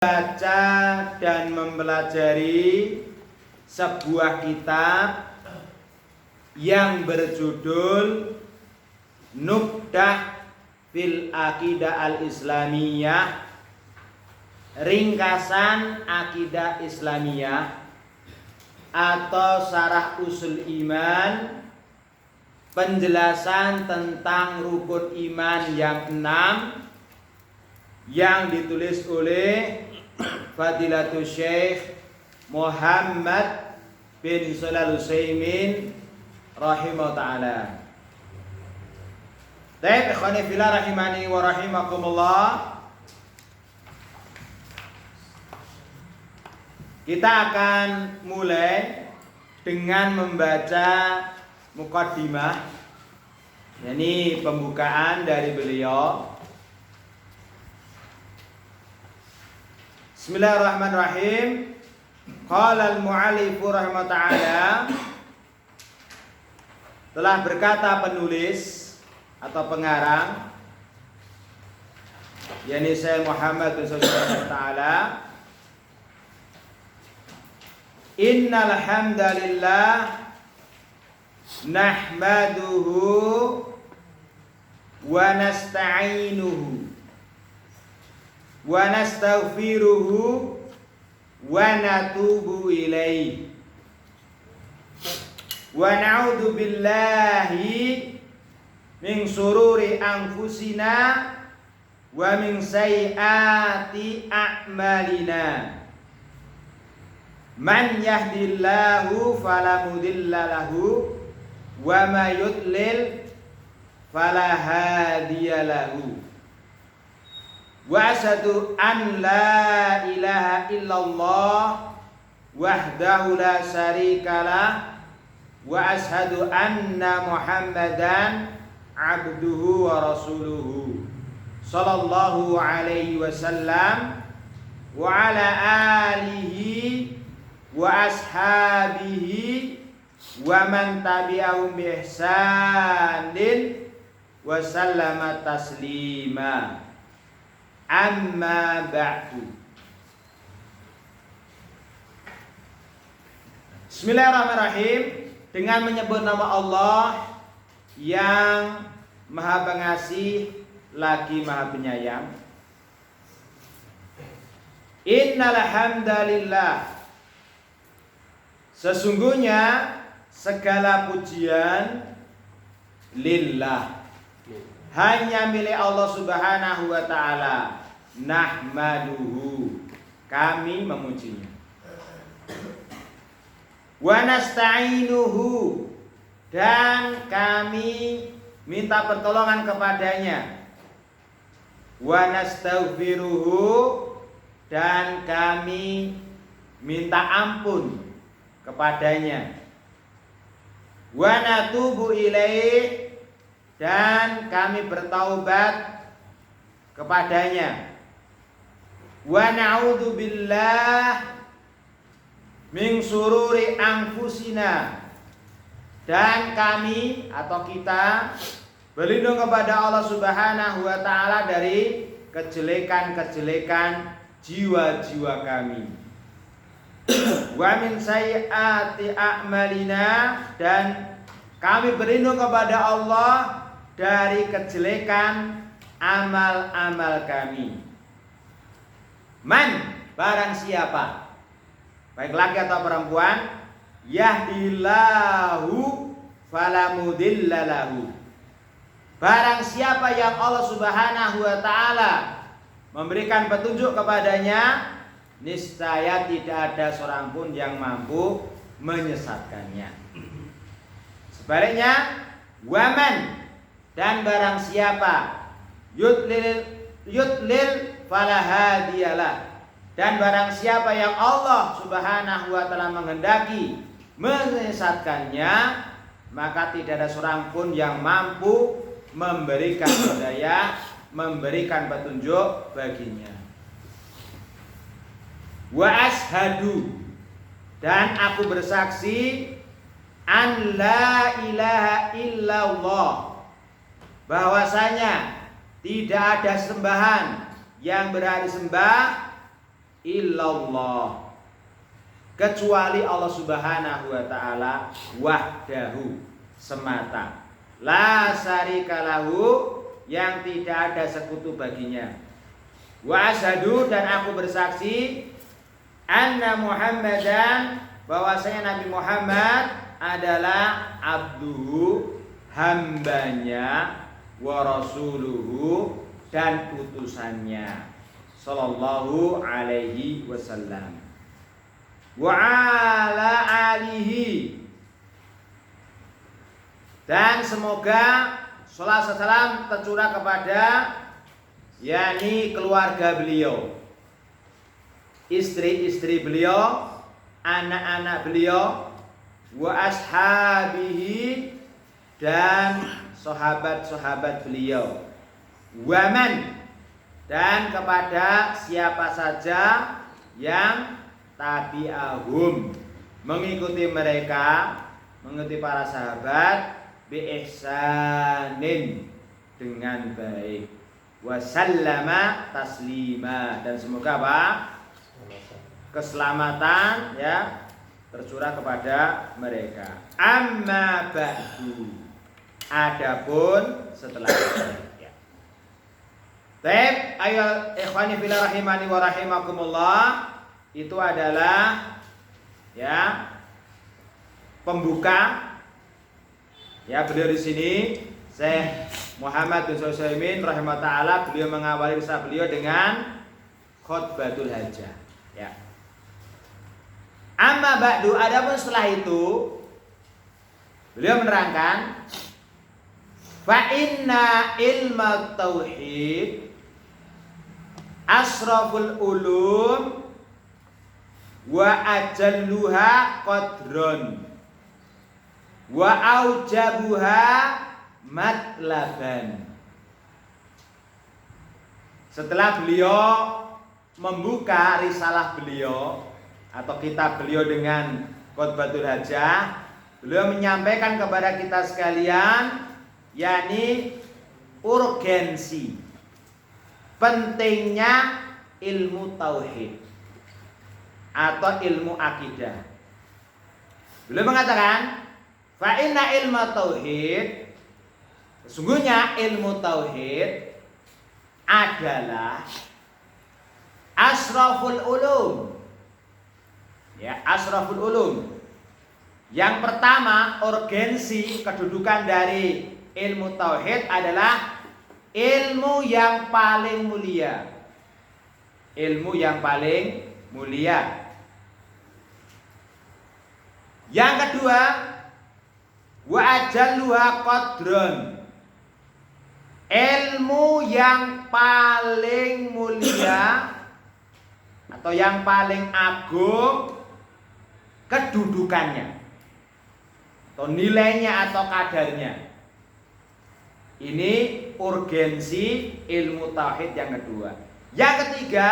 Baca dan mempelajari sebuah kitab yang berjudul Nuqdah fil Aqidah al-Islamiyah, ringkasan akidah Islamiyah atau syarah usul iman, penjelasan tentang rukun iman yang 6 yang ditulis oleh Fadilatul Syekh Muhammad bin Shalih Al-Utsaimin rahimahullah ta'ala. Baik, ikhwani fillah rahimani wa rahimakumullah. Kita akan mulai dengan membaca muqaddimah, yakni pembukaan dari beliau. Bismillahirrahmanirrahim. Qala al-mu'allif rahimahullah ta'ala, telah berkata penulis atau pengarang, yakni Syekh Muhammad bin Shalih ta'ala, innal hamdalillah nahmaduhu wa nasta'inuhu wa nastaghfiruhu wa natubu ilaihi wa na'udzu billahi min sururi anfusina wa min sayyiati a'malina. Man yahdihillahu fala mudilla lahu wa may yudlil fala hadiya lahu. Wa asyhadu an la ilaha illallah wahdahu la syarikalah wa asyhadu anna Muhammadan abduhu wa rasuluhu sallallahu alaihi wasallam wa ala alihi wa ashabihi wa man tabi'ahum bi ihsanin wa sallama taslima. Amma ba'du. Bismillahirrahmanirrahim. Dengan menyebut nama Allah yang Maha Pengasih lagi Maha Penyayang. Innal hamdalillah, sesungguhnya segala pujian lillah, hanya milik Allah Subhanahu wa ta'ala. Nahmaduhu, kami memujinya. Wa nasta'inuhu, dan kami minta pertolongan kepadanya. Wa nastaghfiruhu, dan kami minta ampun kepadanya. Wa natubu ilaih, dan kami bertaubat kepadanya. Wa na'udzu billah min sururi anfusina, dan kami atau kita berlindung kepada Allah Subhanahu wa ta'ala dari kejelekan-kejelekan jiwa-jiwa kami. Wa min sayyiati a'malina, dan kami berlindung kepada Allah dari kejelekan amal-amal kami. Man, barang siapa, baik laki atau perempuan, yahdillahu fala mudilla lahu, barang siapa yang Allah Subhanahu wa ta'ala memberikan petunjuk kepadanya, niscaya tidak ada seorang pun yang mampu menyesatkannya. Sebaliknya, waman, dan barang siapa yudlil fala hadiyalah, dan barang siapa yang Allah Subhanahu wa ta'ala menghendaki menyesatkannya, maka tidak ada seorang pun yang mampu memberikan hidayah, memberikan petunjuk baginya. Wa ashadu, dan aku bersaksi, an la ilaha illallah, bahwasanya tidak ada sembahan yang berhak disembah illallah, kecuali Allah Subhanahu wa taala wahdahu, semata. La syarikalahu, yang tidak ada sekutu baginya. Wa asyhadu, dan aku bersaksi, anna Muhammadan, bahwasanya Nabi Muhammad adalah abduhu, hambanya, wa rasuluhu, dan utusannya, sallallahu alaihi wasallam. Wa ala alihi, dan semoga salat salam tercurah kepada yakni keluarga beliau, istri-istri beliau, anak-anak beliau, wa ashabihi, dan sahabat-sahabat beliau, waman, dan kepada siapa saja yang tabi'ahum, mengikuti mereka, mengikuti para sahabat, bi ihsanin, dengan baik, wasallama taslima, dan semoga apa? Keselamatan ya tercurah kepada mereka. Amma ba'du, adapun setelah itu ya. Baik, ayo ikhwani fillah rahimani wa rahimakumullah, itu adalah ya pembuka ya beliau di sini Syekh Muhammad bin Shalih Al-Utsaimin rahimahullah taala. Beliau mengawali risalah beliau dengan khutbatul hajah ya. Amma ba'du, adapun setelah itu beliau menerangkan, fa inna ilma tauhid asraful ulum wa ajalluha qadron wa aujabuha matlaban. Setelah beliau membuka risalah beliau atau kitab beliau dengan khutbatul hajah, beliau menyampaikan kepada kita sekalian yakni urgensi pentingnya ilmu tauhid atau ilmu akidah. Beliau mengatakan, fa inna ilmu tauhid, sesungguhnya ilmu tauhid adalah asraful ulum. Ya, asraful ulum. Yang pertama, urgensi kedudukan dari ilmu tauhid adalah ilmu yang paling mulia. Ilmu yang paling mulia. Yang kedua, wa ajalluha qadron. Ilmu yang paling mulia atau yang paling agung kedudukannya atau nilainya atau kadarnya. Ini urgensi ilmu tauhid yang kedua. Yang ketiga,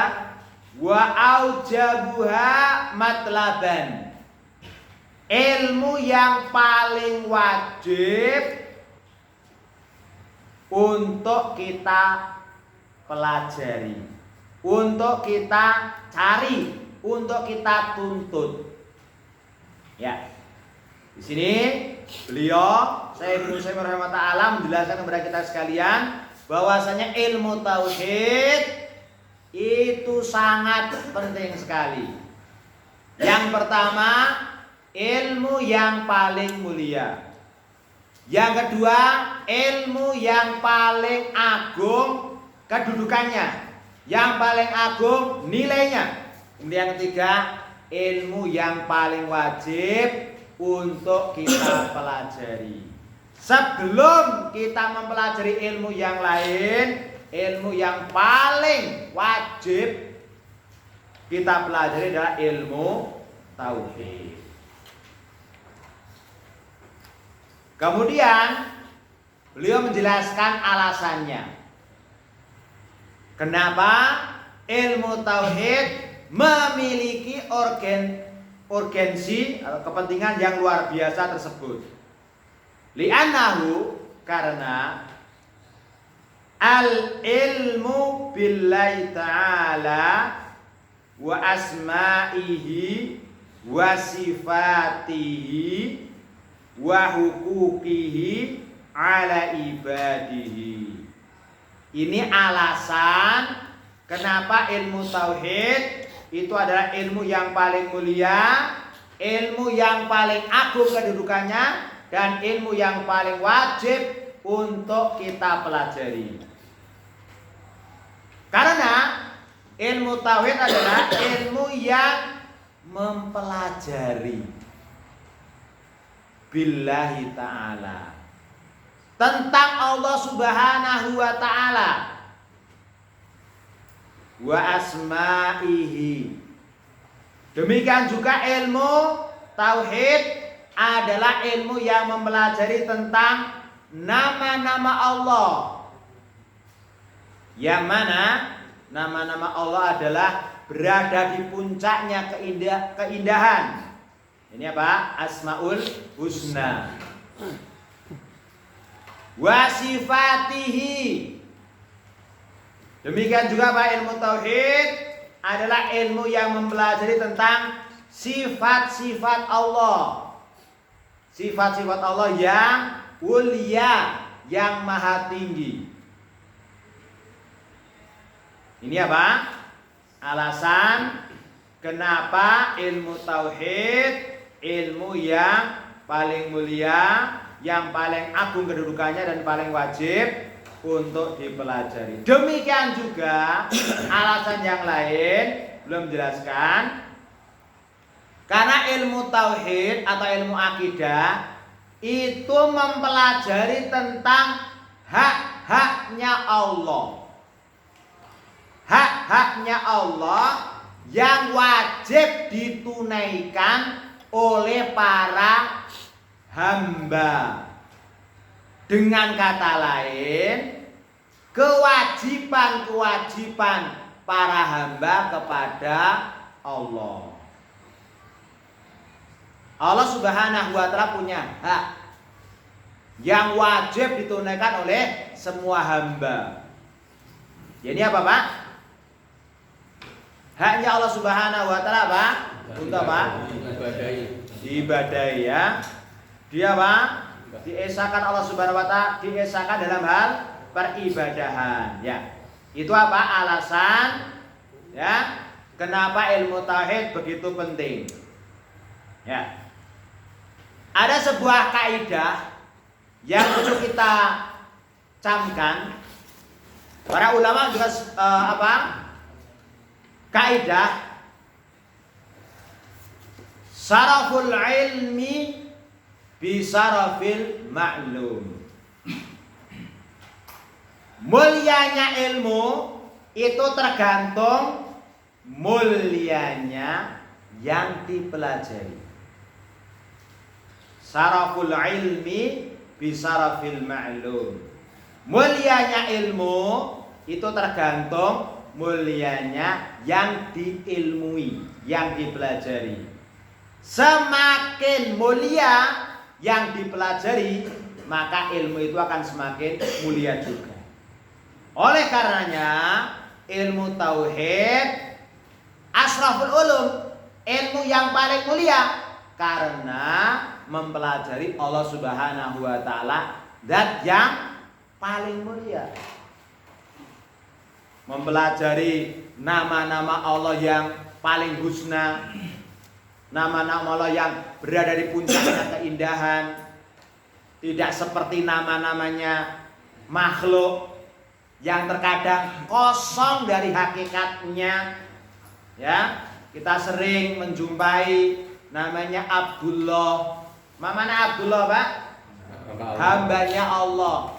wa aujabuha matlaban. Ilmu yang paling wajib untuk kita pelajari, untuk kita cari, untuk kita tuntut. Ya. Di sini beliau Syekh Ibnu Utsaimin rahimahullah taala menjelaskan kepada kita sekalian bahwasanya ilmu tauhid itu sangat penting sekali. Yang pertama, ilmu yang paling mulia. Yang kedua, ilmu yang paling agung kedudukannya, yang paling agung nilainya. Kemudian yang ketiga, ilmu yang paling wajib untuk kita pelajari. Sebelum kita mempelajari ilmu yang lain, ilmu yang paling wajib kita pelajari adalah ilmu tauhid. Kemudian beliau menjelaskan alasannya. Kenapa ilmu tauhid memiliki urgensi atau kepentingan yang luar biasa tersebut. Li'annahu, karena al ilmu billahi ta'ala wa asma'ihi wa sifatihi wa huquqihi ala ibadihi. Ini alasan kenapa ilmu tauhid itu adalah ilmu yang paling mulia, ilmu yang paling agung kedudukannya, dan ilmu yang paling wajib untuk kita pelajari. Karena ilmu tauhid adalah ilmu yang mempelajari billahi ta'ala, tentang Allah subhanahu wa ta'ala, wa asma'ihi. Demikian juga ilmu tauhid adalah ilmu yang mempelajari tentang nama-nama Allah, yang mana nama-nama Allah adalah berada di puncaknya keindahan. Ini apa? Asmaul Husna. Wa sifatihi. Demikian juga Pak, ilmu tauhid adalah ilmu yang mempelajari tentang sifat-sifat Allah. Sifat-sifat Allah yang mulia, yang maha tinggi. Ini apa? Alasan kenapa ilmu tauhid ilmu yang paling mulia, yang paling agung kedudukannya dan paling wajib untuk dipelajari. Demikian juga alasan yang lain belum jelaskan. Karena ilmu tauhid atau ilmu akidah itu mempelajari tentang hak-haknya Allah. Hak-haknya Allah yang wajib ditunaikan oleh para hamba. Dengan kata lain, kewajiban-kewajiban para hamba kepada Allah. Allah subhanahu wa ta'ala punya hak yang wajib ditunaikan oleh semua hamba. Jadi apa Pak? Haknya Allah subhanahu wa ta'ala apa? Untuk apa? Diibadahi ya. Dia apa? Diesakan Allah subhanahu wa ta'ala, diesakan dalam hal peribadahan ya. Itu apa? Alasan ya kenapa ilmu tauhid begitu penting. Ya. Ada sebuah kaidah yang perlu kita camkan. Para ulama juga kaidah saraful ilmi bisarafil ma'lum. Mulianya ilmu itu tergantung mulianya yang dipelajari. Saraful ilmi bisarafil ma'lum. Mulianya ilmu itu tergantung mulianya yang diilmui, yang dipelajari. Semakin mulia yang dipelajari, maka ilmu itu akan semakin mulia juga. Oleh karenanya, ilmu tauhid asraful ulum, ilmu yang paling mulia, karena mempelajari Allah subhanahu wa ta'ala, zat yang paling mulia. Mempelajari nama-nama Allah yang paling husna, nama-nama Allah yang berada di puncaknya keindahan, tidak seperti nama-namanya makhluk yang terkadang kosong dari hakikatnya. Ya, kita sering menjumpai namanya Abdullah. Mana Abdullah, Pak? Hambanya Allah.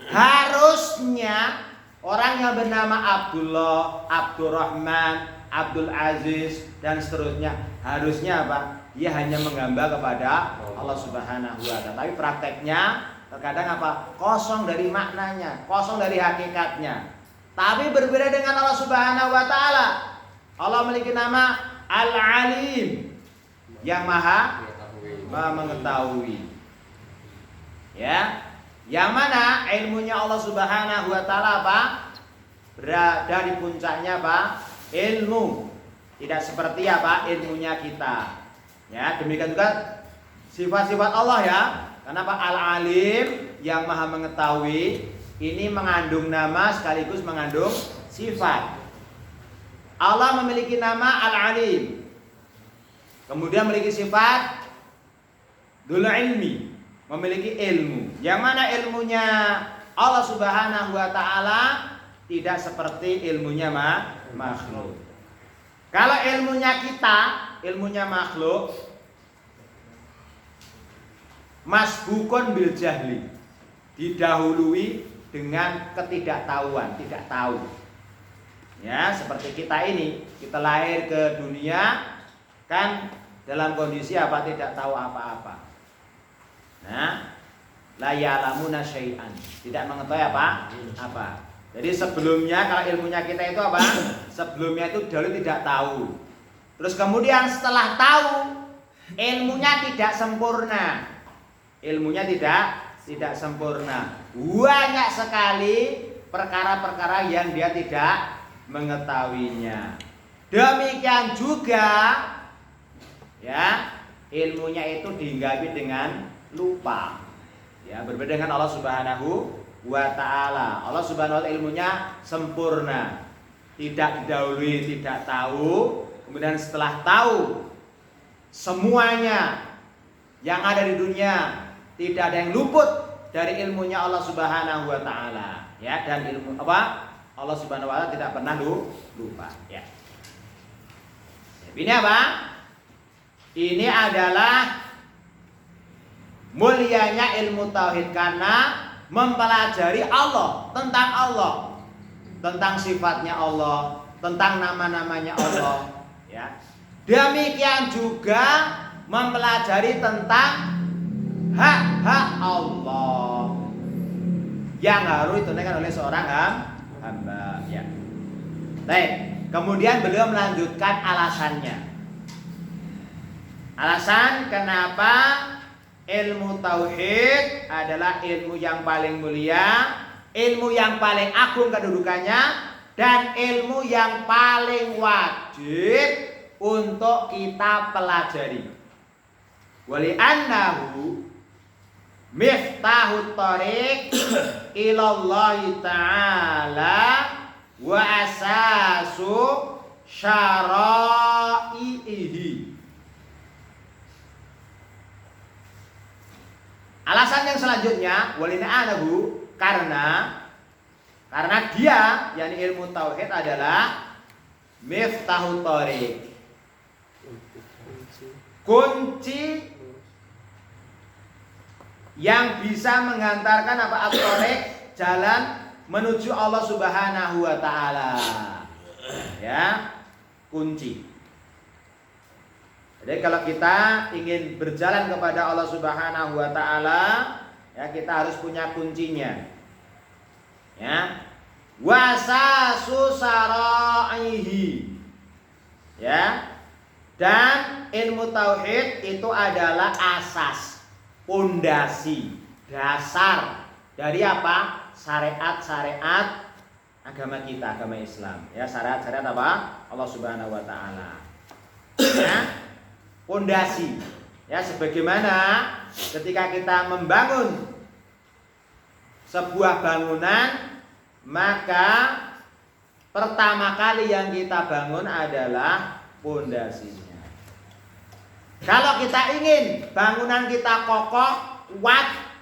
Harusnya orang yang bernama Abdullah, Abdurrahman, Abdul Aziz dan seterusnya, harusnya apa? Dia hanya menghamba kepada Allah subhanahu wa ta'ala. Tapi prakteknya terkadang apa? Kosong dari maknanya, kosong dari hakikatnya. Tapi berbeda dengan Allah subhanahu wa ta'ala. Allah memiliki nama Al-Alim, yang maha mengetahui. Ya, yang mana ilmunya Allah subhanahu wa ta'ala apa? Berada di puncaknya apa? Ilmu. tidak seperti apa ilmunya kita. Ya, demikian juga sifat-sifat Allah ya. Kenapa Al-Alim yang Maha mengetahui ini mengandung nama sekaligus mengandung sifat. Allah memiliki nama Al-Alim. Kemudian memiliki sifat Dzul Ilmi, memiliki ilmu. Yang mana ilmunya Allah Subhanahu wa taala tidak seperti ilmunya makhluk. Kalau ilmunya kita, ilmunya makhluk, masbukun bil jahli, didahului dengan ketidaktahuan, tidak tahu. Ya, seperti kita ini, kita lahir ke dunia kan dalam kondisi apa? Tidak tahu apa-apa. Nah, la ya'lamuna syai'an, tidak mengetahui apa. Jadi sebelumnya kalau ilmunya kita itu apa? Sebelumnya itu dahulu tidak tahu. Terus kemudian setelah tahu, ilmunya tidak sempurna. Ilmunya tidak sempurna. Banyak sekali perkara-perkara yang dia tidak mengetahuinya. Demikian juga ya, ilmunya itu dihinggapi dengan lupa. Ya, berbeda dengan Allah Subhanahu wa ta'ala. Allah Subhanahu wa ta'ala ilmunya sempurna, tidak didahului, tidak tahu. Kemudian setelah tahu semuanya yang ada di dunia, tidak ada yang luput dari ilmunya Allah Subhanahu wa ta'ala. Ya, dan ilmu apa? Allah Subhanahu wa ta'ala tidak pernah lupa, ya. Ini apa? Ini adalah mulianya ilmu tauhid karena mempelajari Allah, tentang sifatnya Allah, tentang nama-namanya Allah, ya. Demikian juga mempelajari tentang hak-hak Allah yang harus ditunaikan oleh seorang hamba, ya. Baik, kemudian beliau melanjutkan alasannya. Alasan kenapa ilmu tauhid adalah ilmu yang paling mulia, ilmu yang paling agung kedudukannya, dan ilmu yang paling wajib untuk kita pelajari. Wali annahu miftahut thariq ilallahi ta'ala wa asasu syara'ihi. Alasan yang selanjutnya walina anahu karena dia, yakni ilmu tauhid adalah miftahut thariq, kunci yang bisa mengantarkan apa? At-thariq, jalan menuju Allah Subhanahu wa taala. Ya, kunci. Jadi kalau kita ingin berjalan kepada Allah Subhanahu wa taala, ya kita harus punya kuncinya. Ya. Wasasu saraihi. Ya. Dan ilmu tauhid itu adalah asas, pondasi, dasar dari apa? Syariat-syariat agama kita, agama Islam. Ya, syariat-syariat apa? Allah Subhanahu wa taala. Ya. Pondasi, ya, sebagaimana ketika kita membangun sebuah bangunan, maka pertama kali yang kita bangun adalah pondasinya. Kalau kita ingin bangunan kita kokoh, kuat,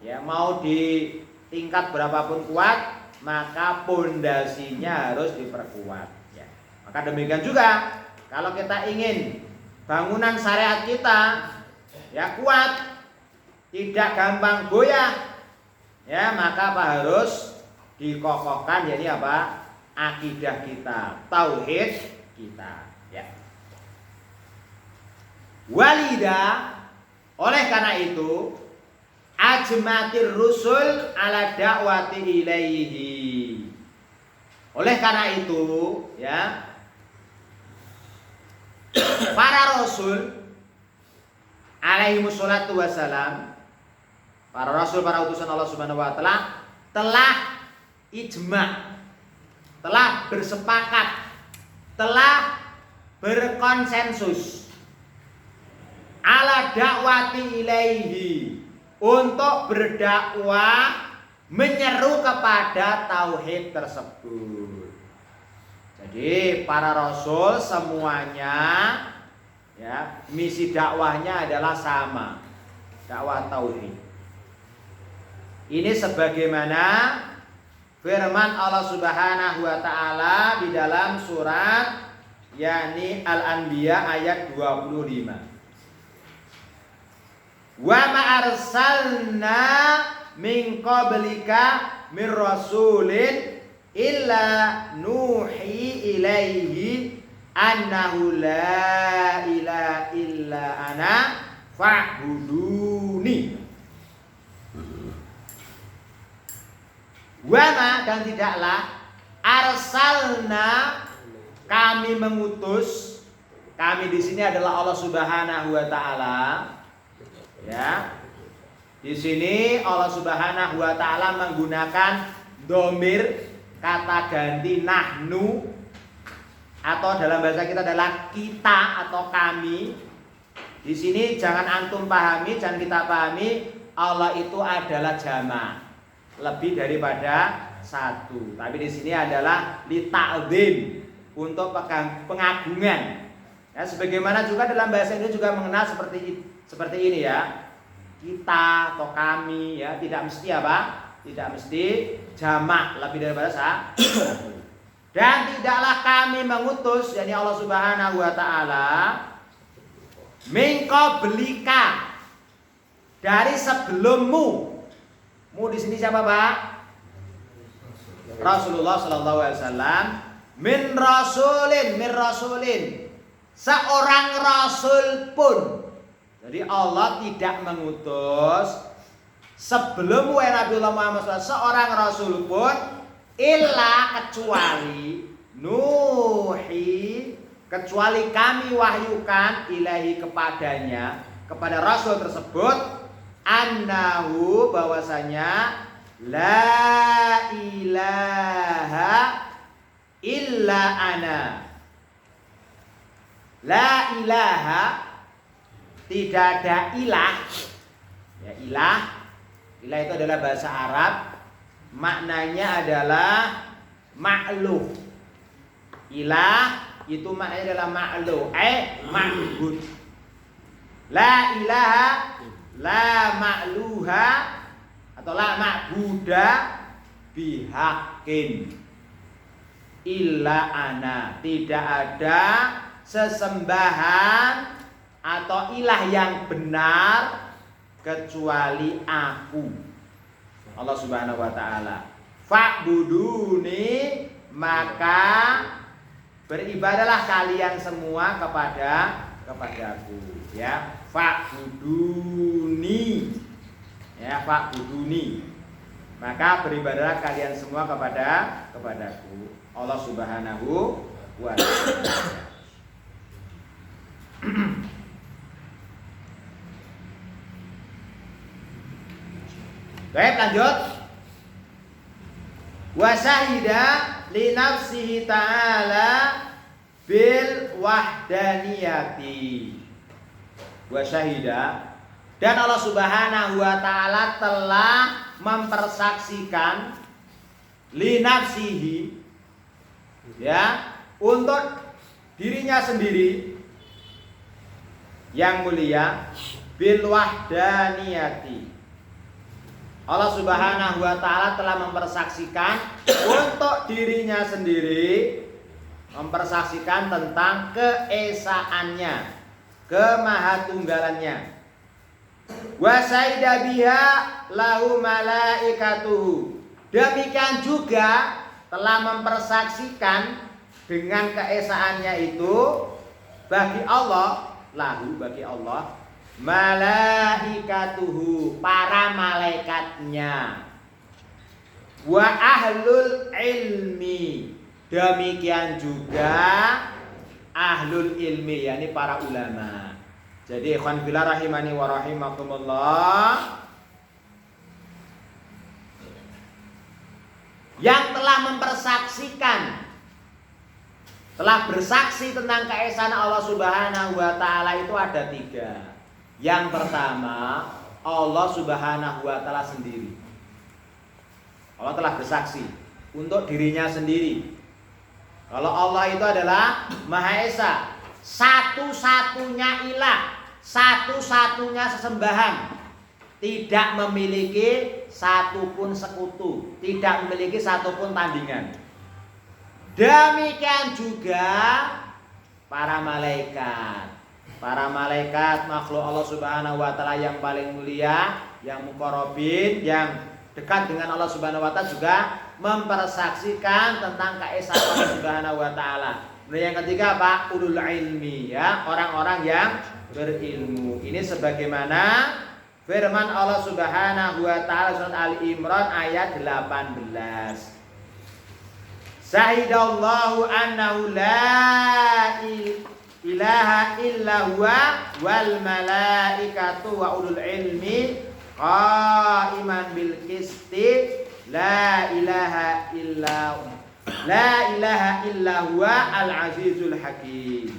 ya, mau di tingkat berapapun kuat, maka pondasinya harus diperkuat, ya. Maka demikian juga kalau kita ingin bangunan syariat kita ya kuat, tidak gampang goyah, ya, maka apa harus dikokohkan, jadi apa? Akidah kita, tauhid kita, ya. Walida, oleh karena itu ajmatir rusul ala da'wati ilaihi. Oleh karena itu, ya, para rasul alaihi wassalatu wassalam, para rasul, para utusan Allah Subhanahu wa taala telah ijma, telah bersepakat, telah berkonsensus ala dakwati ilaihi, untuk berdakwah menyeru kepada tauhid tersebut. Jadi para rasul semuanya ya, misi dakwahnya adalah sama, dakwah tauhid. Ini sebagaimana firman Allah Subhanahu wa taala di dalam surat yakni Al-Anbiya ayat 25. Wa ma arsalna min qablika mir rasulin illa nuhi ilaihi annahu la ilaha illa ana fa'buduni. Wama, dan tidaklah arsalna, kami mengutus. Kami di sini adalah Allah Subhanahu wa taala. Ya. Di sini Allah Subhanahu wa taala menggunakan domir kata ganti nahnu, atau dalam bahasa kita adalah kita atau kami. Di sini jangan antum pahami, jangan kita pahami Allah itu adalah jama', lebih daripada satu. Tapi di sini adalah li ta'zim, untuk pengagungan. Ya, sebagaimana juga dalam bahasa Indonesia juga mengenal seperti ini ya. Kita atau kami ya, tidak mesti apa? Tidak mesti jamak lebih daripada satu. Dan tidaklah kami mengutus, yakni Allah Subhanahu wa taala, min qablika, dari sebelummu. Mu di sini siapa, Pak? Rasulullah sallallahu alaihi wasallam. Min rasulin, seorang rasul pun. Jadi Allah tidak mengutus sebelum Nabiullah Muhammad SAW seorang rasul pun illa, kecuali nuhi, kecuali kami wahyukan ilahi kepadanya, kepada rasul tersebut, annahu, bahwasanya la ilaha illa ana. La ilaha, tidak ada ilah. Ya, ilah itu adalah bahasa Arab, maknanya adalah ma'luh. Ilah itu maknanya adalah ma'luh, ma'bud. La ilaha, la ma'luha, atau la ma'buda bihaqqin illa ana, tidak ada sesembahan atau ilah yang benar kecuali aku, Allah Subhanahu wa taala. Fa'buduni, maka beribadahlah kalian semua kepadaku ya. Fa'buduni ya, fa'buduni, maka beribadahlah kalian semua kepadaku, Allah Subhanahu wa taala. Baik, lanjut. Wa syahida li nafsihi ta'ala bil wahdaniyati. Wa syahida, dan Allah Subhanahu wa taala telah mempersaksikan li nafsihi, ya, untuk dirinya sendiri yang mulia, bil wahdaniyati. Allah Subhanahu wa taala telah mempersaksikan untuk dirinya sendiri, mempersaksikan tentang keesaannya, kemahatunggalannya. Wa saida biha lahu malaikatuhu, demikian juga telah mempersaksikan dengan keesaannya itu bagi Allah, lahu, bagi Allah, malaikatuhu, para malaikatnya, wa ahlul ilmi, demikian juga ahlul ilmi, yakni para ulama. Jadi ikhwan fillah rahimani wa rahimakumullah, yang telah mempersaksikan telah bersaksi tentang keesaan Allah Subhanahu wa taala itu ada 3. Yang pertama, Allah Subhanahu wa taala sendiri. Allah telah bersaksi untuk dirinya sendiri. Kalau Allah itu adalah Maha Esa, satu-satunya ilah, satu-satunya sesembahan, tidak memiliki satupun sekutu, tidak memiliki satupun tandingan. Demikian juga para malaikat. Para malaikat makhluk Allah Subhanahu wa taala yang paling mulia, yang muqarrabin, yang dekat dengan Allah Subhanahu wa taala juga mempersaksikan tentang keesaan Allah Subhanahu wa taala. Nah, yang ketiga apa? Ulul ilmi, ya, orang-orang yang berilmu. Ini sebagaimana firman Allah Subhanahu wa taala surat Ali Imran ayat 18. Syahidallahu annahu la ilaha illa huwa wal malaikatu wa ulul ilmi qaiman bil qisti la ilaha illa huwa al azizul hakim.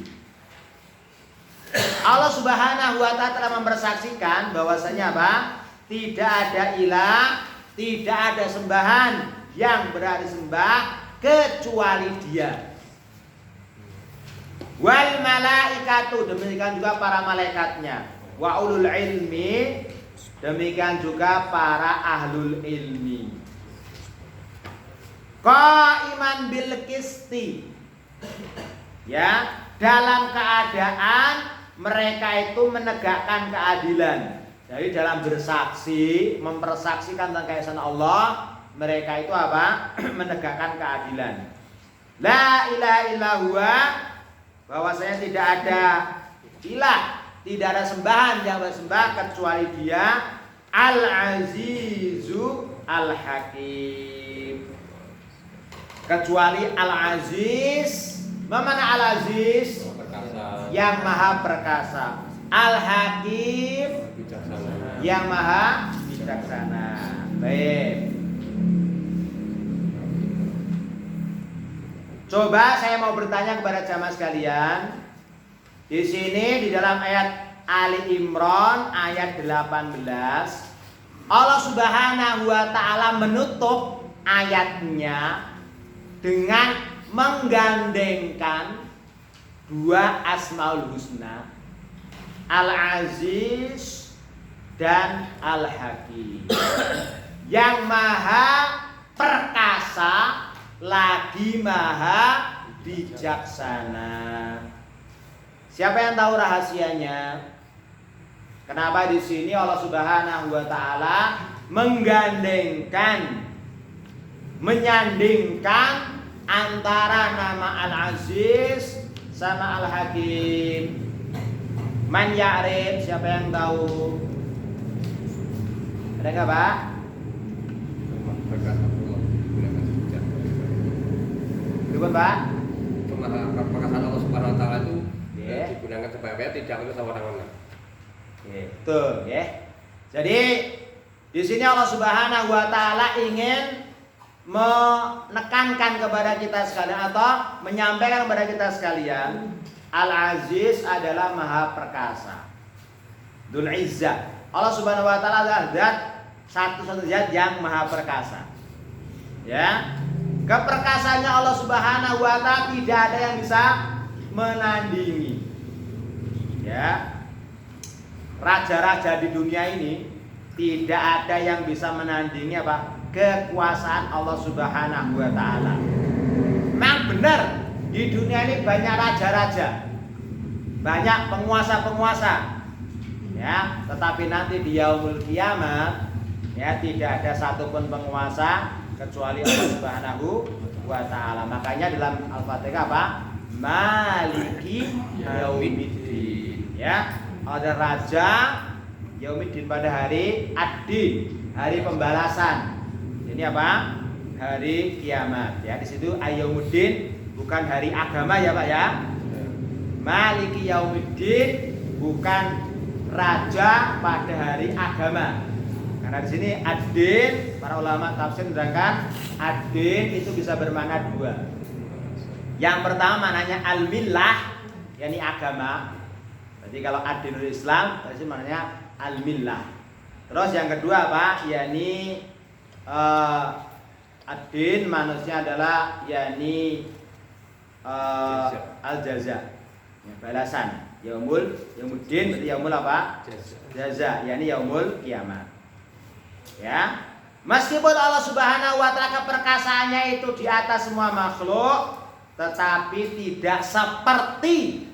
Allah Subhanahu wa taala telah mempersaksikan bahwasanya apa? Tidak ada ilah, tidak ada sembahan yang berhak disembah kecuali Dia. Wal malaikatu, demikian juga para malaikatnya. Wa ulul ilmi, demikian juga para ahlul ilmi. Qaiman bil qisti, ya, dalam keadaan mereka itu menegakkan keadilan. Jadi dalam bersaksi, mempersaksikan tentang keesaan Allah, mereka itu apa? Menegakkan keadilan. La ilaha illallah, bahwasanya tidak ada ilah, tidak ada sembahan yang bersembah kecuali Dia, Al-Azizu Al-Hakim. Kecuali Al-Aziz, mana Al-Aziz? Yang maha perkasa. Al-Hakim, yang maha bijaksana. Baik. Coba saya mau bertanya kepada jamaah sekalian. Di sini di dalam ayat Ali Imran ayat 18, Allah Subhanahu wa taala menutup ayatnya dengan menggandengkan 2 Asmaul Husna, Al-Aziz dan Al-Hakim. Yang maha perkasa lagi maha bijaksana. Siapa yang tahu rahasianya? Kenapa di sini Allah Subhanahu wa taala menggandengkan, menyandingkan antara nama Al-Aziz sama Al-Hakim? Man ya'rif, siapa yang tahu? Ada enggak, Pak? Gimana, Pak? Perkataan Allah Subhanahu wa taala itu digunakan sebagai tidak untuk sewenang-wenang. Betul, ya. Jadi di sini Allah Subhanahu wa taala ingin menekankan kepada kita sekalian atau menyampaikan kepada kita sekalian, Al-Aziz adalah maha perkasa. Dzul Izzah. Allah Subhanahu wa taala adalah zat satu-satunya zat yang maha perkasa. Ya. Keperkasaannya Allah Subhanahu wa taala tidak ada yang bisa menandingi. Ya. Raja-raja di dunia ini tidak ada yang bisa menandingi apa? Kekuasaan Allah Subhanahu wa taala. Memang benar di dunia ini banyak raja-raja, banyak penguasa-penguasa. Ya, tetapi nanti di yaumul kiamat ya tidak ada satupun penguasa kecuali Allah Subhanahu wa taala. Makanya dalam Al-Fatihah apa? Maliki yaumiddin. Ya, ada raja yaumiddin pada hari ad-din, hari pembalasan. Ini apa? Hari kiamat. Ya, di situ Ayyumuddin bukan hari agama ya, Pak ya. Maliki yaumiddin bukan raja pada hari agama. Karena di sini ad-din, para ulama tafsir menerangkan ad-din itu bisa bermakna 2. Yang pertama maknanya al-millah, yakni agama. Jadi kalau ad-dinul Islam, berarti maknanya al-millah. Terus yang kedua apa? Yakni ad-din manusia adalah yakni al-jaza. Ya, balasan. Yaumuddin berarti yaumul apa? Jaza, yakni yaumul kiamat. Ya. Meskipun Allah Subhanahu wa taala keperkasaannya itu di atas semua makhluk, tetapi tidak seperti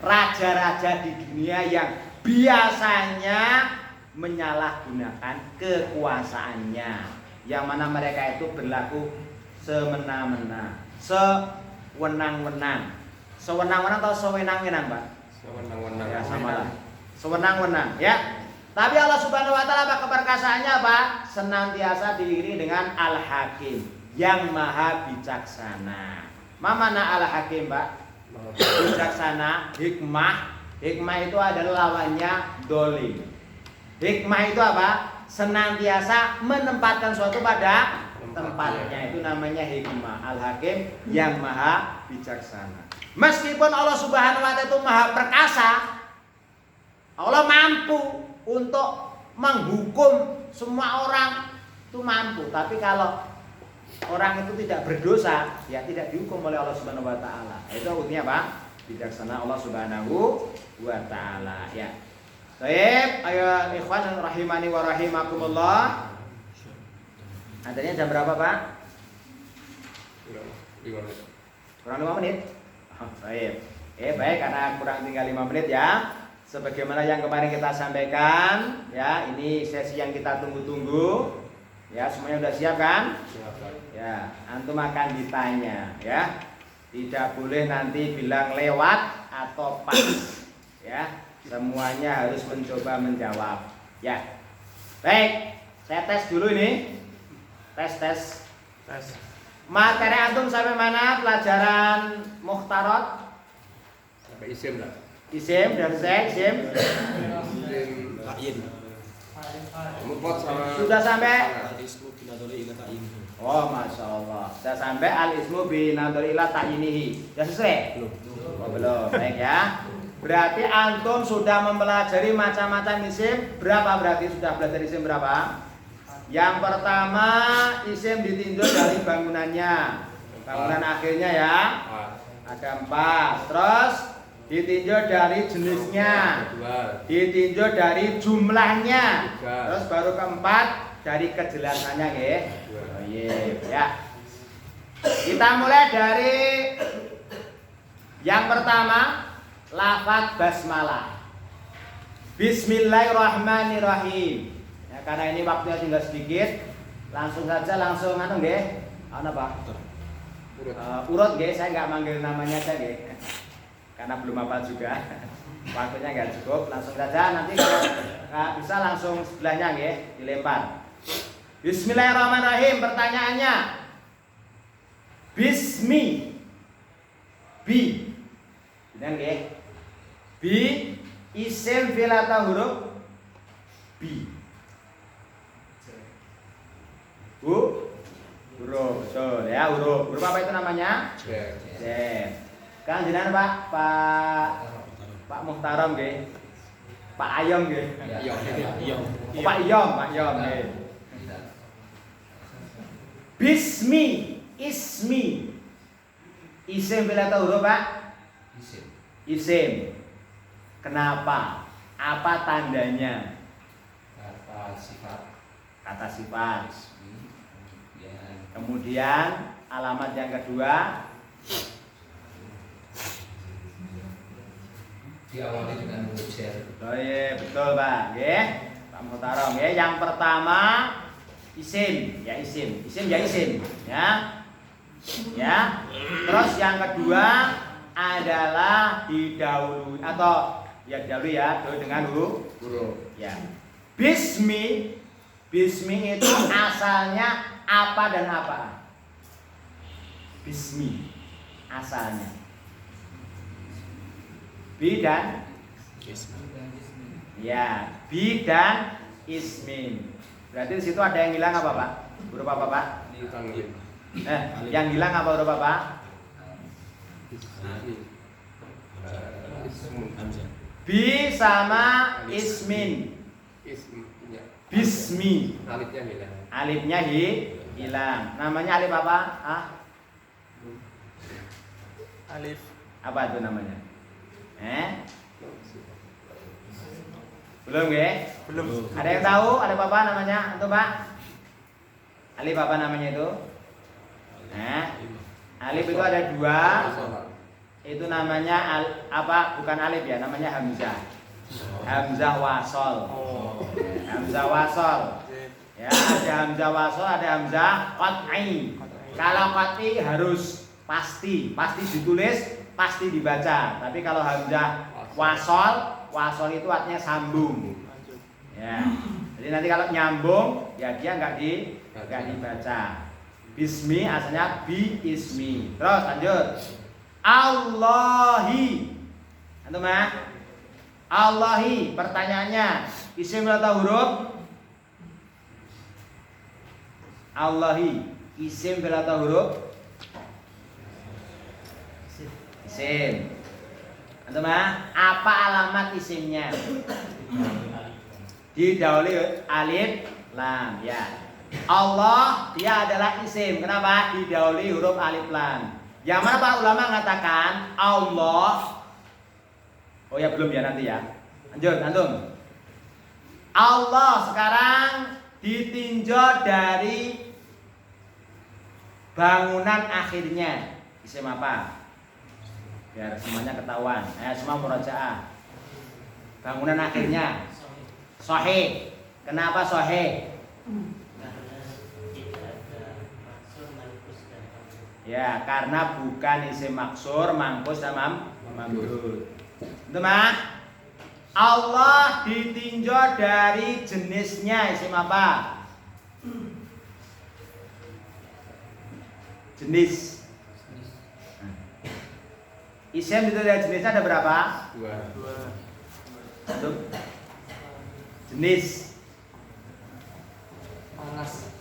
raja-raja di dunia yang biasanya menyalahgunakan kekuasaannya, yang mana mereka itu berlaku semena-mena, sewenang-wenang. Sewenang-wenang atau sewenang-wenang, Pak? Sewenang-wenang. Ya, sama lah. Sewenang-wenang, ya. Tapi Allah Subhanahu wa taala keperkasaannya apa? Senantiasa diiringi dengan Al-Hakim, yang maha bijaksana. Mana Al-Hakim, Pak? Bijaksana, hikmah. Hikmah itu adalah lawannya dolim. Hikmah itu apa? Senantiasa menempatkan suatu pada tempatnya. Itu namanya hikmah. Al-Hakim yang maha bijaksana. Meskipun Allah Subhanahu wa taala itu maha perkasa, Allah mampu untuk menghukum semua orang, itu mampu. Tapi kalau orang itu tidak berdosa, ya tidak dihukum oleh Allah Subhanahu wa taala. Itu artinya apa? Bijaksana Allah Subhanahu wa taala, ya. Baik, ayo ikhwan rahimani wa rahimakumullah. Adanya jam berapa, Pak? 5 menit. Kurang 5 menit. Oh, baik. Baik, karena kurang tinggal 5 menit ya. Sebagaimana yang kemarin kita sampaikan, ya, ini sesi yang kita tunggu-tunggu. Ya, semuanya sudah siap kan? Siap. Ya, antum akan ditanya, ya. Tidak boleh nanti bilang lewat atau pas. Ya, semuanya harus mencoba menjawab. Ya. Baik, saya tes dulu ini. Tes. Materi antum sampai mana? Pelajaran Mukhtarat? Sampai isim lah. Isim dari saya, isim. Isim ta'yin. Mufrad sama Sudah sampai? Al-ismu binadhari ila ta'yin. Oh, masya Allah. Sudah sampai al-ismu binadhari ila ta'yinihi. Sudah selesai? Belum. Oh, belum. Baik ya. Berarti antum sudah mempelajari macam-macam isim. Berapa berarti sudah belajar isim berapa? Yang pertama, isim ditinjau dari bangunannya. Bangunan akhirnya ya. Ada 4. Terus ditinjau dari jenisnya, ditinjau dari jumlahnya, terus baru keempat dari kejelasannya, nggih. Oh iya, ya. Kita mulai dari yang pertama, lafaz basmalah. Bismillahirrahmanirrahim. Ya, karena ini waktunya tinggal sedikit, langsung saja anu nggih. Ana Pak? Urut nggih, saya nggak manggil namanya aja nggih. Karena belum hafal juga, waktunya nggak cukup. Langsung saja, nanti kalau nggak bisa langsung sebelahnya nggih, dilempar. Bismillahirrahmanirrahim. Pertanyaannya, bismi, bi, dan nggih, bi isim fi'il atau huruf? Bi. Huruf, betul ya, huruf. Huruf apa itu namanya? Z. Kang jenengan Pak Muhtaram nggih. Pak Ayom nggih. Iya. Pak Iyom nggih. Bismi, ismi. Isim fi'il atau huruf, Pak? Isim. Kenapa? Apa tandanya? Kata sifat. Kemudian alamat yang kedua, diawali dengan huruf jar. oh iya, betul Pak, nggih. Pak Muhtaram, nggih. Yang pertama isim, ya isim. Isim ya isim, ya. Ya. Terus yang kedua adalah didahului atau ya didahului ya, dengan huruf. Ya. Bismi itu asalnya apa dan apa? Bismi asalnya. Bi dan ya, bi dan ismin. Berarti di situ ada yang hilang apa, Pak? Huruf apa, Pak? Yang hilang apa huruf apa? Hamzah. Bi sama ismin. Ismnya. Bismi. Alifnya hilang. Alifnya hilang. Namanya alif apa? Ah? Alif. Apa itu namanya? Belum ya? Belum. Ada yang tahu? Alif apa namanya? Antum Pak? Alif apa namanya itu? Alif itu ada dua. Itu namanya apa? Bukan alif ya, namanya hamzah. Hamzah wasol. Hamzah wasol. Ya, ada hamzah wasol, ada hamzah qat'i. Kalau qat'i harus pasti ditulis, pasti dibaca. Tapi kalau hamzah wasol itu artinya sambung. Ya. Jadi nanti kalau nyambung, ya dia nggak dibaca. Bismi asalnya bi ismi. Terus lanjut. Allahi. Antum mah? Allahi. Pertanyaannya, isim atau huruf? Allahi. Isim atau huruf? Isim. Antum mah? Apa alamat isimnya? Didahului alif lam ya. Allah dia adalah isim. Kenapa? Didahului huruf alif lam. Yang mana para ulama mengatakan Allah. Oh ya belum ya nanti ya. Lanjut antum. Allah sekarang ditinjau dari bangunan akhirnya. Isim apa? Biar semuanya ketahuan. Semua murajaah. Bangunan akhirnya. Sahih. Kenapa sahih? Ya, karena bukan isim maksur, mangkus sama mamdud. Teman, Allah ditinjau dari jenisnya isim apa? Jenis. Isim itu dari jenisnya ada berapa? Dua. Satu. Jenis. Panas.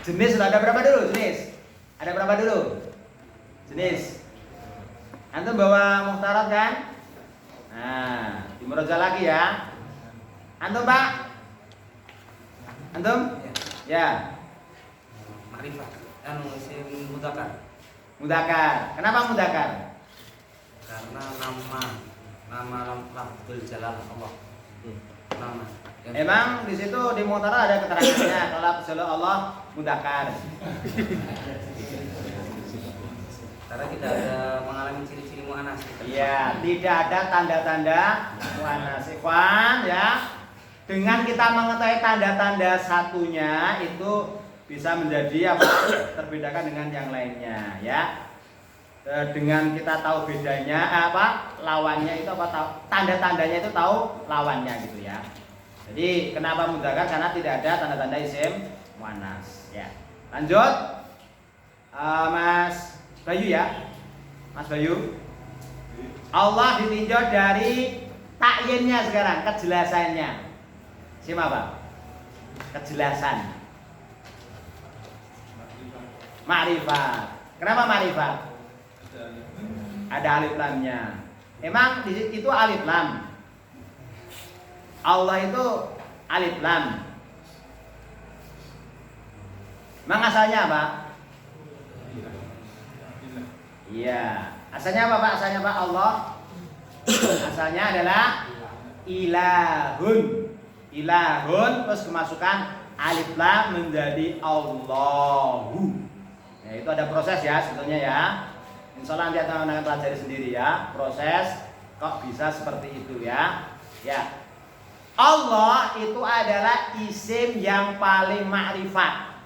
Jenis sudah ada berapa dulu? Jenis. Ada berapa dulu? Jenis. Antum bawa muhtarat kan? Nah, dimeroja lagi ya. Antum Pak? Antum? Ya. Makrifat. Isim mudzakkar. Mudzakkar. Kenapa mudzakkar? Karena nama lafzul jalal Allah. Nama. Emang di situ di muhtarat ada keterangannya kalau Allah mudzakkar. Karena tidak ada mengalami ciri-ciri muannas. Iya, tidak ada tanda-tanda muannas. Ikhwan ya. Dengan kita mengetahui tanda-tanda satunya itu bisa menjadi apa? Terbedakan dengan yang lainnya ya. Dengan kita tahu bedanya lawannya itu tanda-tandanya itu tahu lawannya gitu ya. Jadi kenapa mudzakkar? Karena tidak ada tanda-tanda isim muannas ya. Lanjut. Mas Bayu ya. Mas Bayu. Allah ditinjau dari takyinnya sekarang, kejelasannya. Isim apa? Kejelasan. Ma'rifat. Kenapa ma'rifat? Ada alif lamnya. Emang itu alif lam. Allah itu alif lam. Emang asalnya apa? Iya. Asalnya apa Pak? Asalnya Pak Allah. Asalnya adalah ilahun. Ilahun terus kemasukan alif lam menjadi Allahu. Ya, itu ada proses ya sebetulnya ya. Insya Allah nanti akan pelajari sendiri ya. Proses kok bisa seperti itu ya. Ya. Allah itu adalah isim yang paling ma'rifat.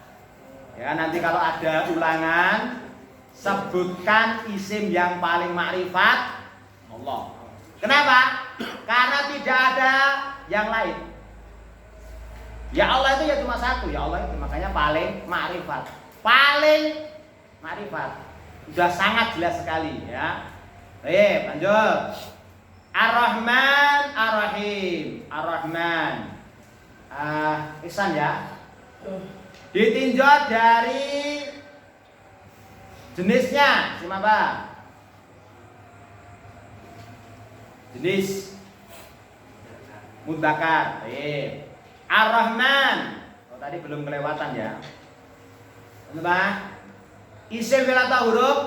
Ya, nanti kalau ada ulangan sebutkan isim yang paling ma'rifat Allah. Kenapa? Karena tidak ada yang lain. Ya Allah itu ya cuma satu, ya Allah itu makanya paling ma'rifat. Paling ma'rifat. Sudah sangat jelas sekali ya. Baik, lanjut. Ar-Rahman, Ar-Rahim. Ar-Rahman. Ihsan ya. Ditinjau dari Jenisnya isim apa? Jenis mudzakkar. Baik. Ar-Rahman. Oh, tadi belum kelewatan ya. Kenapa? Isim fi'il atau huruf?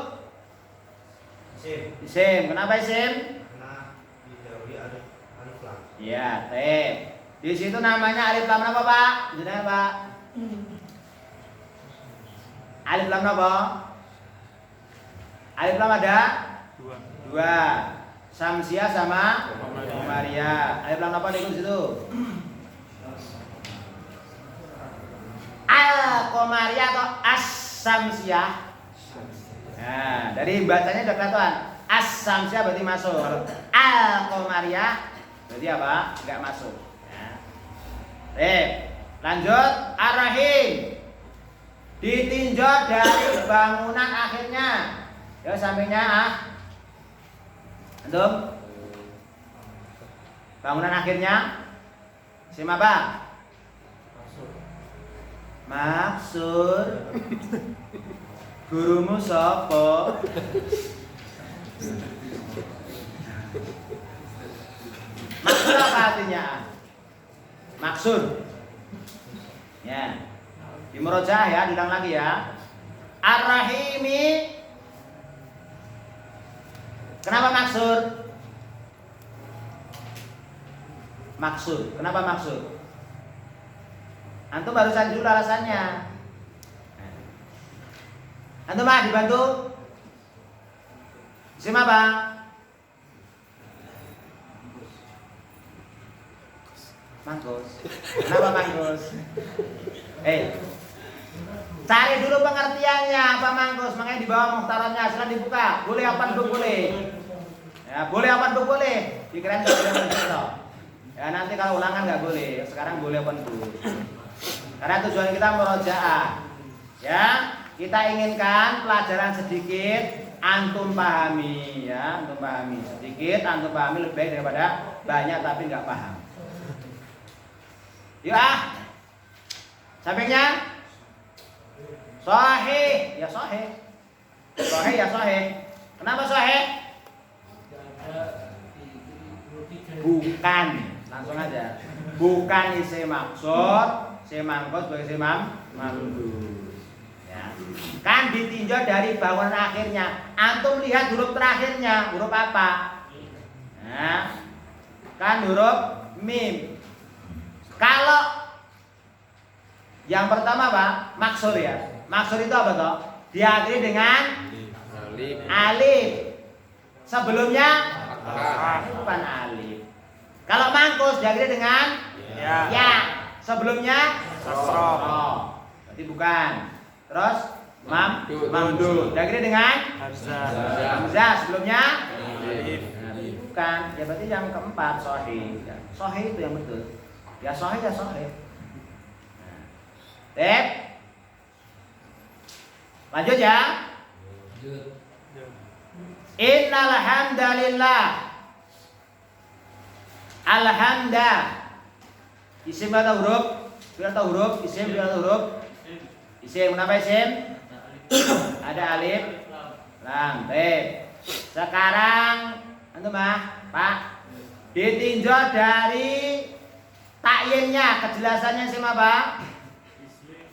Isim. Kenapa isim? Karena didahului alif lam. Iya, baik. Di situ namanya alif lam apa, Pak? Jenenge, Pak? Alif lam apa? Alif lam ada? Dua. Samsiah sama Maria. Alif lam apa di situ? Al-Qamariyah atau As-Samsiah? Nah, dari bacanya udah kelihatan. As-Samsiah berarti masuk. Kalau Al-Qamariyah berarti apa? Enggak masuk. Lanjut. Ar-Rahim. Ditinjau dari bangunan akhirnya. Ya sampingnya Antum? Bangunan akhirnya isim apa? Maksur. Gurumu sapa? Maksur apa artinya? Maksur. Ya. Di murojaah ya, diulang lagi ya. Ar-Rahimi. Kenapa maksur? Maksur. Kenapa maksur? Antum barusan dulu alasannya. Antum dibantu? Isim apa? Mangkus. Kenapa mangkus? Cari dulu pengertiannya apa mangkus. Makanya di bawah muhtaramnya silahkan dibuka. Boleh apa enggak boleh? Ya, boleh apa enggak boleh? Dikirain enggak boleh mencontoh. Ya nanti kalau ulangan enggak boleh. Sekarang boleh apa enggak? Karena tujuan kita murojaah. Ya, kita inginkan pelajaran sedikit antum pahami ya, antum pahami. Sedikit antum pahami lebih baik daripada banyak tapi enggak paham. Yuk sampingnya sahih, ya sahih. Sahih ya sahih. Kenapa sahih? Bukan, langsung aja. Bukan isim maksud, isim mangkos sebagai isim mamdud. Ya. Kan ditinjau dari bangunan akhirnya. Antum lihat huruf terakhirnya, huruf apa? Nah, kan huruf mim. Kalau yang pertama Pak, maksur ya. Maksur itu apa toh? Diakhiri dengan alif. Sebelumnya bukan alif. Kalau mangkus diakhiri dengan ya. Sebelumnya kasroh. Berarti bukan. Terus mamdud diakhiri dengan hamzah. Sebelumnya alif. Bukan. Ya berarti yang keempat sahih. Sahih itu yang betul. Ya sahih ya sahih. Lanjut ya. Innal hamdalillah. Alhamda. Isim atau huruf? Fi'il atau huruf? Isim fi'il atau huruf? Isim. Kenapa isim? Ada alif lam. Baik. Sekarang antum Pak, ditinjau dari takyinnya, kejelasannya isim apa?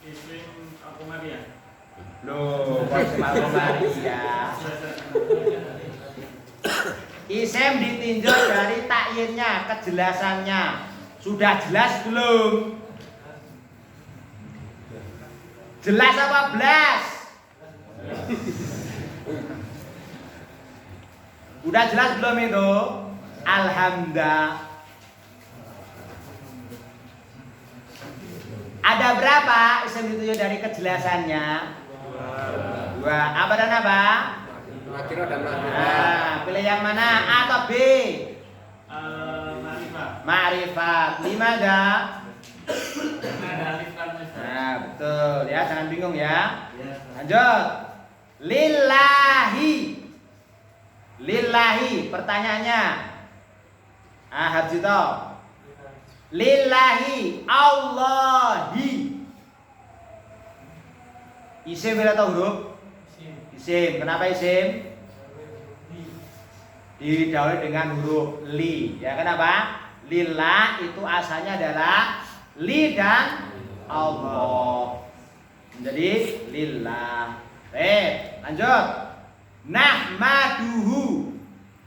Isim Al-Qamariyah. Loh, kok isim Al-Qamariyah? Isim ditinjau dari takyinnya, kejelasannya. Sudah jelas belum? Jelas apa belas? Udah jelas belum itu? Alhamdulillah. Ada berapa isim ditunjuk dari kejelasannya? Dua. Apa dan apa? Nakirah dan ma'rifah. Nah, pilih yang mana? A atau B? Ma'rifah. Ma'rifat. Lima ada? Ada alif lam. Nah, betul ya, jangan bingung ya. Lanjut. Lillahi. Lillahi, pertanyaannya. Harjito. Lillahi, Allahi. Isim atau huruf? Isim. Kenapa isim? Didahului dengan huruf li. Ya, kenapa? Lillah itu asalnya adalah li dan Allah. Jadi lillah. Lanjut. Nahmaduhu.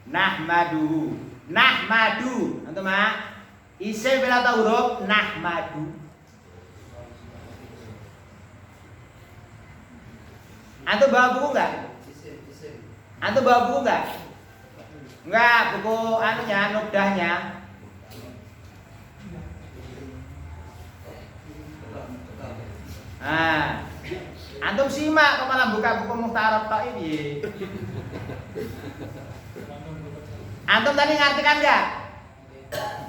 Nahmaduhu. Nahmadu. Antum ah? Isim bila tahu huruf nahmadu. Antum bawa buku enggak? Antum bawa buku enggak? Enggak, buku anunya, nubdahnya. Nah, antum simak kepala buka buku Muhtarab tok ini. Antum tadi ngartikan enggak?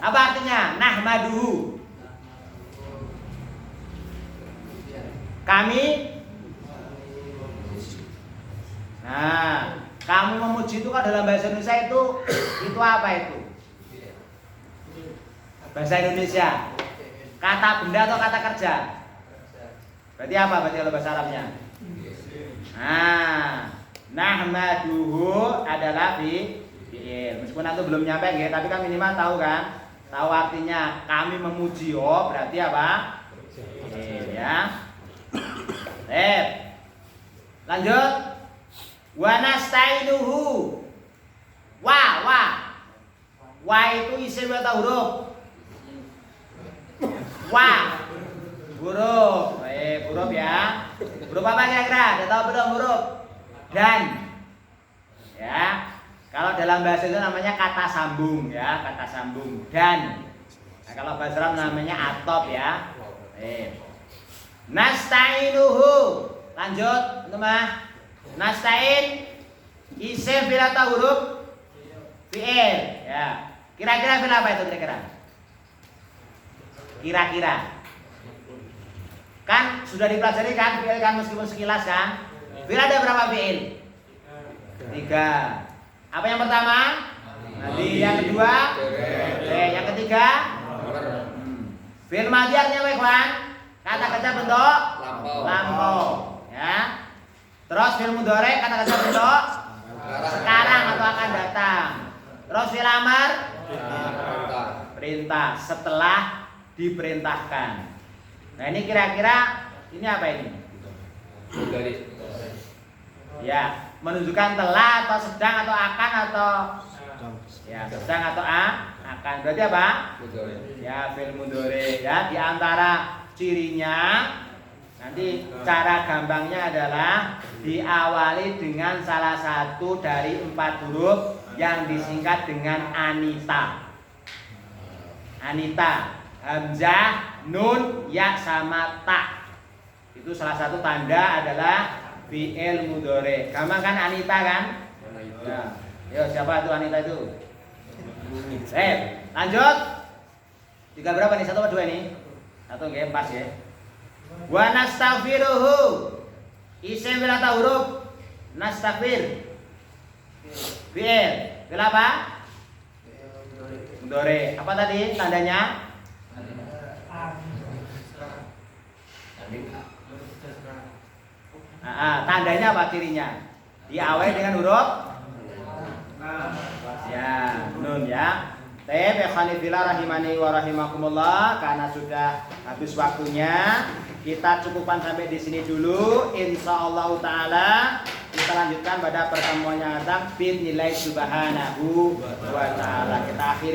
Apa artinya? Nahmaduhu. Kami. Nah, kamu memuji itu kan dalam bahasa Indonesia itu apa itu? Bahasa Indonesia. Kata benda atau kata kerja? Berarti apa berarti kalau bahasa Arabnya? Nahmaduhu adalah fi'il. Meskipun antum belum nyampe nggih, tapi kan minimal tahu kan? Tahu artinya kami memuji. Oh, berarti apa? Fi'il ya. Lanjut. Wa nasta'inuhu. Wa itu isim atau huruf? Huruf. Huruf ya. Huruf apa kira-kira? Udah tahu belum huruf? Dan. Ya. Kalau dalam bahasa itu namanya kata sambung ya, kata sambung. Dan. Nah, kalau bahasa Arab namanya atop ya. Nasta'inuhu. Lanjut, teman. Nasta'in isim fi'il atau huruf? Fi'il ya. Kira-kira fi'il apa itu kira-kira? Kira-kira. Kan sudah dipelajari kan fi'il kan meskipun sekilas kan? Fi'il ada berapa fi'il? 3. Apa yang pertama? Nanti yang kedua? Yang ketiga? Fi'il madhi artinya apa, ikhwan? Kata kerja bentuk lampau ya. Terus fi'il mudhari kata kerja bentuk sekarang atau akan datang. Terus fi'il amar perintah setelah diperintahkan. Nah, ini kira-kira ini apa ini? Ya, menunjukkan telah atau sedang atau akan atau ya sedang atau akan. Berarti apa? Ya, fi'il mudhari ya. Di antara cirinya nanti cara gampangnya adalah diawali dengan salah satu dari 4 huruf yang disingkat dengan anita. Anita, hamzah, nun, ya sama ta. Itu salah satu tanda adalah fi'il mudhari. Gampang kan anita kan? Ya. Yo, siapa itu anita itu? Lanjut. 3 berapa nih? 1 atau 2 ini? 1 nggih, pas ya. Wa nastaghfiruhu. Isim fi'il atau huruf? Nastaghfir. Fi'il. Fi'il apa? Mudhari. Apa tadi tandanya? Tandanya apa cirinya? Diawali dengan huruf ya, nun ya. Ikhwani fillah rahimani wa rahimakumullah, karena sudah habis waktunya, kita cukupkan sampai di sini dulu. Insyaallah taala kita lanjutkan pada pertemuan yang akan bin nilai subhanahu wa taala. Kita akhiri